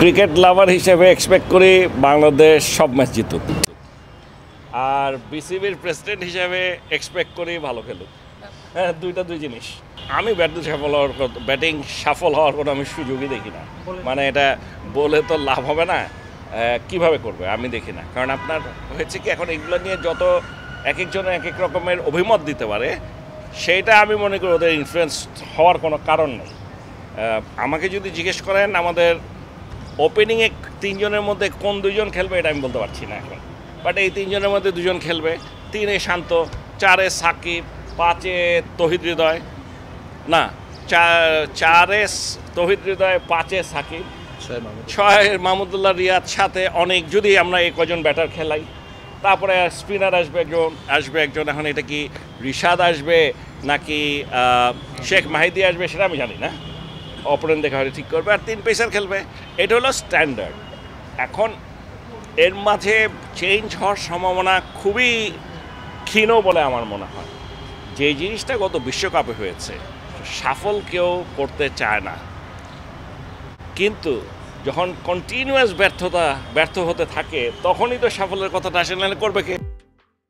Cricket লাভার হিসেবে expect করি বাংলাদেশ সব ম্যাচ জিতুক, আর বিসিবির প্রেসিডেন্ট হিসেবে এক্সপেক্ট করি ভালো খেলুক। হ্যাঁ, দুই জিনিস। আমি ব্যাটিং সফল হওয়ার কোনো আমি সুযোগই দেখি না। মানে এটা বলে তো লাভ হবে না, কিভাবে করবে আমি দেখি না। কারণ আপনার হয়েছে কি, এখন এগুলো নিয়ে যত এক একজনের এক এক রকমের অভিমত দিতে পারে, সেইটা আমি মনে করি ওদের ইনফ্লুয়েন্স হওয়ার কোনো কারণ নেই। আমাকে যদি জিজ্ঞেস করেন আমাদের ওপেনিংয়ে তিনজনের মধ্যে কোন দুইজন খেলবে, এটা আমি বলতে পারছি না এখন। বাট এই তিনজনের মধ্যে দুজন খেলবে। 3-এ শান্ত, 4-এ সাকিব, 5-এ তৌহিদ হৃদয়, না 4-এ তৌহিদ হৃদয়, 5-এ সাকিব, 6-এ মাহমুদুল্লাহ রিয়াদ, সাথে অনেক, যদি আমরা এই কজন ব্যাটার খেলাই, তারপরে স্পিনার আসবে একজন। এখন এটা কি রিশাদ আসবে নাকি শেখ মাহিদি আসবে সেটা আমি জানি না, অপোনেন্ট দেখা হলে ঠিক করবে। আর 3 পেসার খেলবে, এটা হলো স্ট্যান্ডার্ড। এখন এর মাঝে চেঞ্জ হওয়ার সম্ভাবনা খুবই ক্ষীণ বলে আমার মনে হয়। যে জিনিসটা গত বিশ্বকাপে হয়েছে, সাফল কেউ করতে চায় না, কিন্তু যখন কন্টিনিউয়াস ব্যর্থ হতে থাকে তখনই তো সাফল্যের কথাটা আসে, নাহলে করবে কে?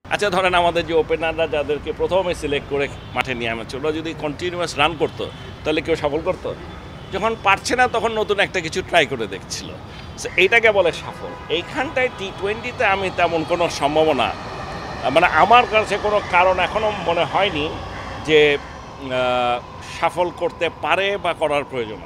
আচ্ছা, ধরেন আমাদের যে ওপেনাররা যাদেরকে প্রথমে সিলেক্ট করে মাঠে নিয়ে আনছে, ওরা যদি কন্টিনিউয়াস রান করতো তাহলে কেউ সফল করতো? যখন পারছে না তখন নতুন একটা কিছু ট্রাই করে দেখছিল। এইটাকে বলে সফল। এইখানটায় T20-তে আমি তেমন কোনো সম্ভাবনা, মানে আমার কাছে কোনো কারণ এখনও মনে হয়নি যে সফল করতে পারে বা করার প্রয়োজন।